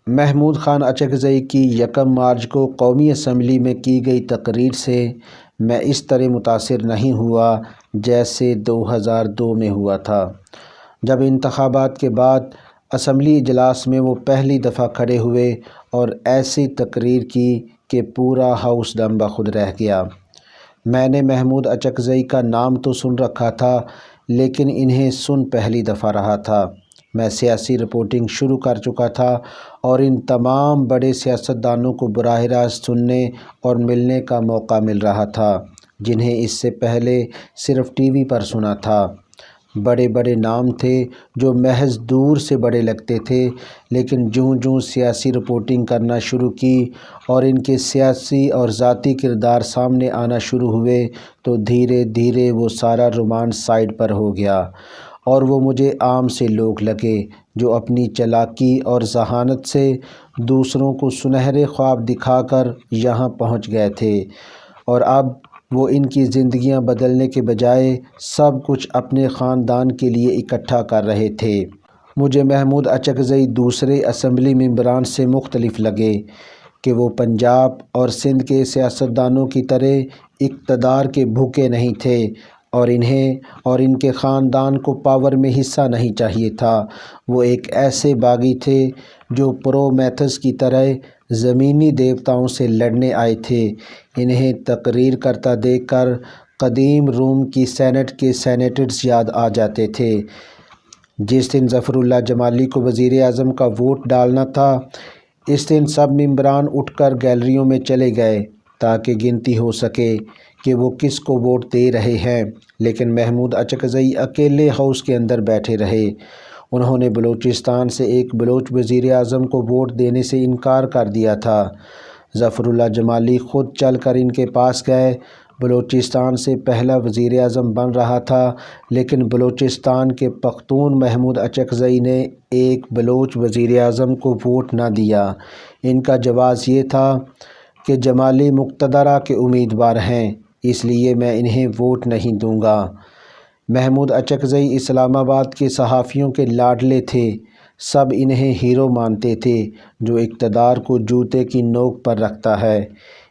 محمود خان اچکزئی کی 1 مارچ کو قومی اسمبلی میں کی گئی تقریر سے میں اس طرح متاثر نہیں ہوا جیسے 2002 میں ہوا تھا، جب انتخابات کے بعد اسمبلی اجلاس میں وہ پہلی دفعہ کھڑے ہوئے اور ایسی تقریر کی کہ پورا ہاؤس دم بخود رہ گیا۔ میں نے محمود اچکزئی کا نام تو سن رکھا تھا، لیکن انہیں سن پہلی دفعہ رہا تھا۔ میں سیاسی رپورٹنگ شروع کر چکا تھا اور ان تمام بڑے سیاستدانوں کو براہ راست سننے اور ملنے کا موقع مل رہا تھا، جنہیں اس سے پہلے صرف ٹی وی پر سنا تھا۔ بڑے بڑے نام تھے جو محض دور سے بڑے لگتے تھے، لیکن جوں جوں سیاسی رپورٹنگ کرنا شروع کی اور ان کے سیاسی اور ذاتی کردار سامنے آنا شروع ہوئے تو دھیرے دھیرے وہ سارا رومانس سائیڈ پر ہو گیا اور وہ مجھے عام سے لوگ لگے جو اپنی چالاکی اور ذہانت سے دوسروں کو سنہرے خواب دکھا کر یہاں پہنچ گئے تھے، اور اب وہ ان کی زندگیاں بدلنے کے بجائے سب کچھ اپنے خاندان کے لیے اکٹھا کر رہے تھے۔ مجھے محمود اچکزئی دوسرے اسمبلی ممبران سے مختلف لگے کہ وہ پنجاب اور سندھ کے سیاستدانوں کی طرح اقتدار کے بھوکے نہیں تھے اور انہیں اور ان کے خاندان کو پاور میں حصہ نہیں چاہیے تھا۔ وہ ایک ایسے باغی تھے جو پرومیتھس کی طرح زمینی دیوتاؤں سے لڑنے آئے تھے۔ انہیں تقریر کرتا دیکھ کر قدیم روم کی سینٹ کے سینیٹرز یاد آ جاتے تھے۔ جس دن ظفر اللہ جمالی کو وزیر اعظم کا ووٹ ڈالنا تھا، اس دن سب ممبران اٹھ کر گیلریوں میں چلے گئے تاکہ گنتی ہو سکے کہ وہ کس کو ووٹ دے رہے ہیں، لیکن محمود اچکزئی اکیلے ہاؤس کے اندر بیٹھے رہے۔ انہوں نے بلوچستان سے ایک بلوچ وزیر اعظم کو ووٹ دینے سے انکار کر دیا تھا۔ ظفر اللہ جمالی خود چل کر ان کے پاس گئے۔ بلوچستان سے پہلا وزیر اعظم بن رہا تھا، لیکن بلوچستان کے پختون محمود اچکزئی نے ایک بلوچ وزیر اعظم کو ووٹ نہ دیا۔ ان کا جواز یہ تھا کہ جمالی مقتدرہ کے امیدوار ہیں، اس لیے میں انہیں ووٹ نہیں دوں گا۔ محمود اچکزئی اسلام آباد کے صحافیوں کے لاڈلے تھے۔ سب انہیں ہیرو مانتے تھے جو اقتدار کو جوتے کی نوک پر رکھتا ہے۔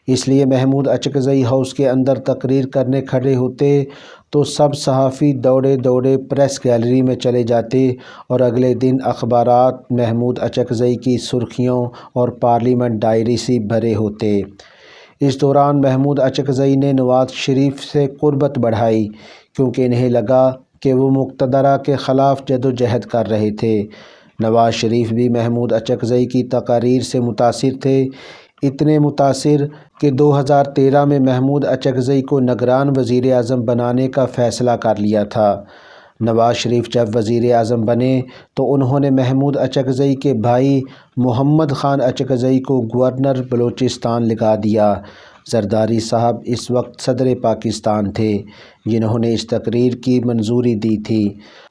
اس لیے محمود اچکزئی ہاؤس کے اندر تقریر کرنے کھڑے ہوتے تو سب صحافی دوڑے دوڑے پریس گیلری میں چلے جاتے اور اگلے دن اخبارات محمود اچکزئی کی سرخیوں اور پارلیمنٹ ڈائری سے بھرے ہوتے۔ اس دوران محمود اچکزئی نے نواز شریف سے قربت بڑھائی، کیونکہ انہیں لگا کہ وہ مقتدرہ کے خلاف جدوجہد کر رہے تھے۔ نواز شریف بھی محمود اچکزئی کی تقاریر سے متاثر تھے، اتنے متاثر کہ 2013 میں محمود اچکزئی کو نگران وزیر اعظم بنانے کا فیصلہ کر لیا تھا۔ نواز شریف جب وزیر اعظم بنے تو انہوں نے محمود اچکزئی کے بھائی محمد خان اچکزئی کو گورنر بلوچستان لگا دیا۔ زرداری صاحب اس وقت صدر پاکستان تھے، جنہوں نے اس تقریر کی منظوری دی تھی۔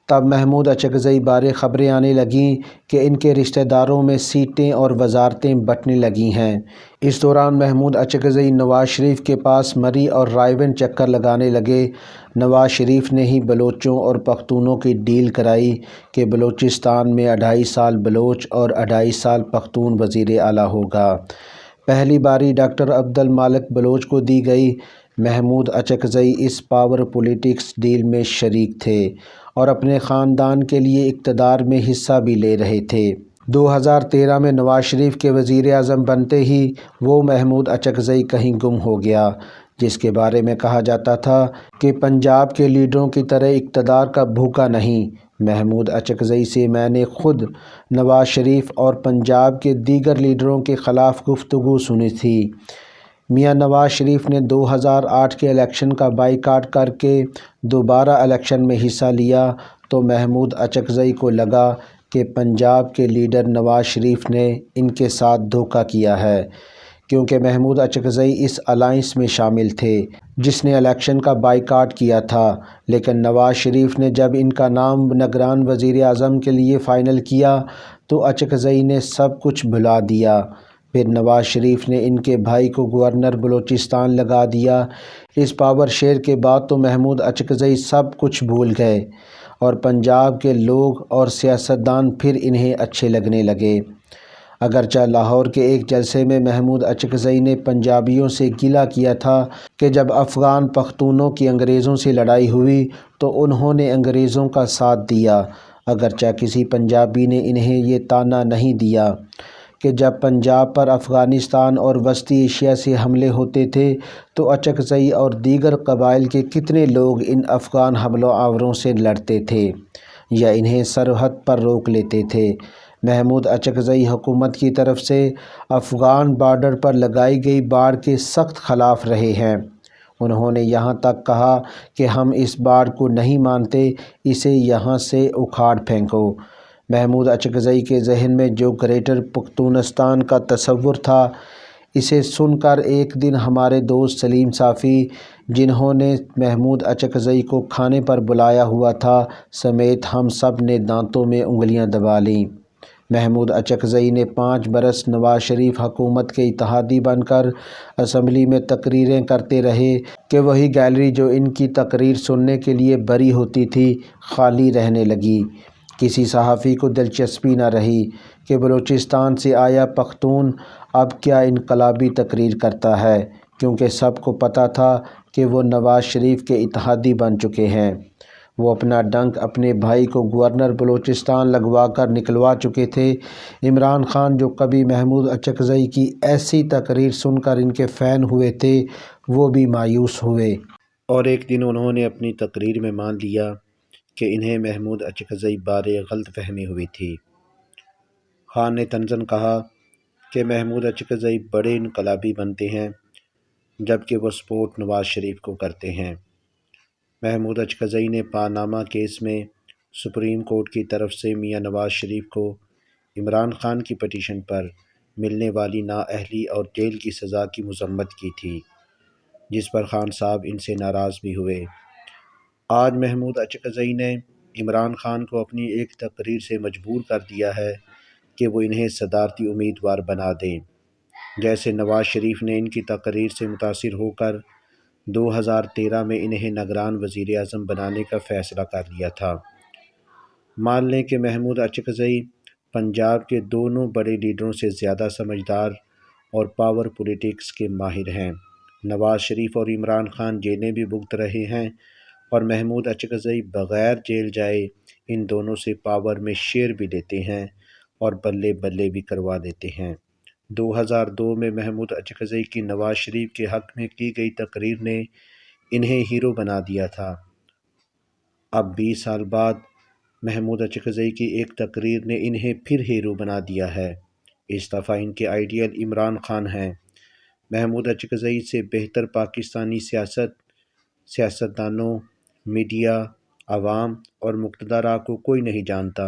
تب محمود اچکزئی بارے خبریں آنے لگیں کہ ان کے رشتہ داروں میں سیٹیں اور وزارتیں بٹنے لگی ہیں۔ اس دوران محمود اچکزئی نواز شریف کے پاس مری اور رائے ون چکر لگانے لگے۔ نواز شریف نے ہی بلوچوں اور پختونوں کی ڈیل کرائی کہ بلوچستان میں 2.5 سال بلوچ اور 2.5 سال پختون وزیر اعلیٰ ہوگا۔ پہلی باری ڈاکٹر عبد المالک بلوچ کو دی گئی۔ محمود اچکزئی اس پاور پولیٹکس ڈیل میں شریک تھے اور اپنے خاندان کے لیے اقتدار میں حصہ بھی لے رہے تھے۔ 2013 میں نواز شریف کے وزیر اعظم بنتے ہی وہ محمود اچکزئی کہیں گم ہو گیا، جس کے بارے میں کہا جاتا تھا کہ پنجاب کے لیڈروں کی طرح اقتدار کا بھوکا نہیں۔ محمود اچکزئی سے میں نے خود نواز شریف اور پنجاب کے دیگر لیڈروں کے خلاف گفتگو سنی تھی۔ میاں نواز شریف نے 2008 کے الیکشن کا بائیکاٹ کر کے دوبارہ الیکشن میں حصہ لیا تو محمود اچکزئی کو لگا کہ پنجاب کے لیڈر نواز شریف نے ان کے ساتھ دھوکہ کیا ہے، کیونکہ محمود اچکزئی اس الائنس میں شامل تھے جس نے الیکشن کا بائیکاٹ کیا تھا، لیکن نواز شریف نے جب ان کا نام نگران وزیر اعظم کے لیے فائنل کیا تو اچکزئی نے سب کچھ بھلا دیا۔ پھر نواز شریف نے ان کے بھائی کو گورنر بلوچستان لگا دیا۔ اس پاور شیئر کے بعد تو محمود اچکزئی سب کچھ بھول گئے اور پنجاب کے لوگ اور سیاستدان پھر انہیں اچھے لگنے لگے۔ اگرچہ لاہور کے ایک جلسے میں محمود اچکزئی نے پنجابیوں سے گلہ کیا تھا کہ جب افغان پختونوں کی انگریزوں سے لڑائی ہوئی تو انہوں نے انگریزوں کا ساتھ دیا، اگرچہ کسی پنجابی نے انہیں یہ طعنہ نہیں دیا کہ جب پنجاب پر افغانستان اور وسطی ایشیا سے حملے ہوتے تھے تو اچکزئی اور دیگر قبائل کے کتنے لوگ ان افغان حملہ آوروں سے لڑتے تھے یا انہیں سرحد پر روک لیتے تھے۔ محمود اچکزئی حکومت کی طرف سے افغان بارڈر پر لگائی گئی باڑ کے سخت خلاف رہے ہیں۔ انہوں نے یہاں تک کہا کہ ہم اس باڑ کو نہیں مانتے، اسے یہاں سے اکھاڑ پھینکو۔ محمود اچکزئی کے ذہن میں جو گریٹر پختونستان کا تصور تھا، اسے سن کر ایک دن ہمارے دوست سلیم صافی، جنہوں نے محمود اچکزئی کو کھانے پر بلایا ہوا تھا، سمیت ہم سب نے دانتوں میں انگلیاں دبا لیں۔ محمود اچکزئی نے 5 برس نواز شریف حکومت کے اتحادی بن کر اسمبلی میں تقریریں کرتے رہے کہ وہی گیلری جو ان کی تقریر سننے کے لیے بھری ہوتی تھی خالی رہنے لگی۔ کسی صحافی کو دلچسپی نہ رہی کہ بلوچستان سے آیا پختون اب کیا انقلابی تقریر کرتا ہے، کیونکہ سب کو پتہ تھا کہ وہ نواز شریف کے اتحادی بن چکے ہیں۔ وہ اپنا ڈنک اپنے بھائی کو گورنر بلوچستان لگوا کر نکلوا چکے تھے۔ عمران خان، جو کبھی محمود اچکزئی کی ایسی تقریر سن کر ان کے فین ہوئے تھے، وہ بھی مایوس ہوئے اور ایک دن انہوں نے اپنی تقریر میں مان لیا کہ انہیں محمود اچکزئی بارے غلط فہمی ہوئی تھی۔ خان نے طنزاً کہا کہ محمود اچکزئی بڑے انقلابی بنتے ہیں جبکہ وہ سپورٹ نواز شریف کو کرتے ہیں۔ محمود اچکزئی نے پاناما کیس میں سپریم کورٹ کی طرف سے میاں نواز شریف کو عمران خان کی پٹیشن پر ملنے والی نااہلی اور جیل کی سزا کی مذمت کی تھی، جس پر خان صاحب ان سے ناراض بھی ہوئے۔ آج محمود اچکزئی نے عمران خان کو اپنی ایک تقریر سے مجبور کر دیا ہے کہ وہ انہیں صدارتی امیدوار بنا دیں، جیسے نواز شریف نے ان کی تقریر سے متاثر ہو کر 2013 میں انہیں نگران وزیر اعظم بنانے کا فیصلہ کر لیا تھا۔ مان لیں کہ محمود اچکزئی پنجاب کے دونوں بڑے لیڈروں سے زیادہ سمجھدار اور پاور پولیٹکس کے ماہر ہیں۔ نواز شریف اور عمران خان جیلیں بھی بھگت رہے ہیں اور محمود اچکزئی بغیر جیل جائے ان دونوں سے پاور میں شیئر بھی لیتے ہیں اور بلے بلے بھی کروا دیتے ہیں۔ 2002 میں محمود اچکزئی کی نواز شریف کے حق میں کی گئی تقریر نے انہیں ہیرو بنا دیا تھا۔ اب 20 سال بعد محمود اچکزئی کی ایک تقریر نے انہیں پھر ہیرو بنا دیا ہے۔ اس دفعہ ان کے آئیڈیل عمران خان ہیں۔ محمود اچکزئی سے بہتر پاکستانی سیاستدانوں، میڈیا، عوام اور مقتدرہ کو کوئی نہیں جانتا۔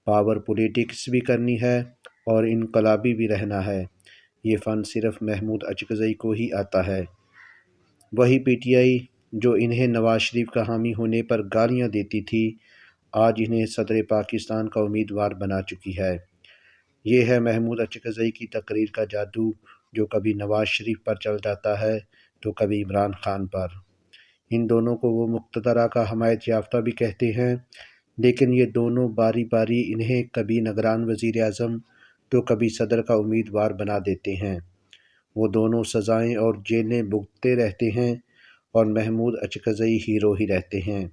پاور پولیٹکس بھی کرنی ہے اور انقلابی بھی رہنا ہے، یہ فن صرف محمود اچکزئی کو ہی آتا ہے۔ وہی پی ٹی آئی جو انہیں نواز شریف کا حامی ہونے پر گالیاں دیتی تھی، آج انہیں صدر پاکستان کا امیدوار بنا چکی ہے۔ یہ ہے محمود اچکزئی کی تقریر کا جادو، جو کبھی نواز شریف پر چل جاتا ہے تو کبھی عمران خان پر۔ ان دونوں کو وہ مقتدرہ کا حمایت یافتہ بھی کہتے ہیں، لیکن یہ دونوں باری باری انہیں کبھی نگران وزیر اعظم تو کبھی صدر کا امیدوار بنا دیتے ہیں۔ وہ دونوں سزائیں اور جیلیں بھگتتے رہتے ہیں اور محمود اچکزئی ہیرو ہی رہتے ہیں،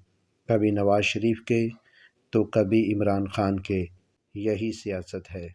کبھی نواز شریف کے تو کبھی عمران خان کے۔ یہی سیاست ہے۔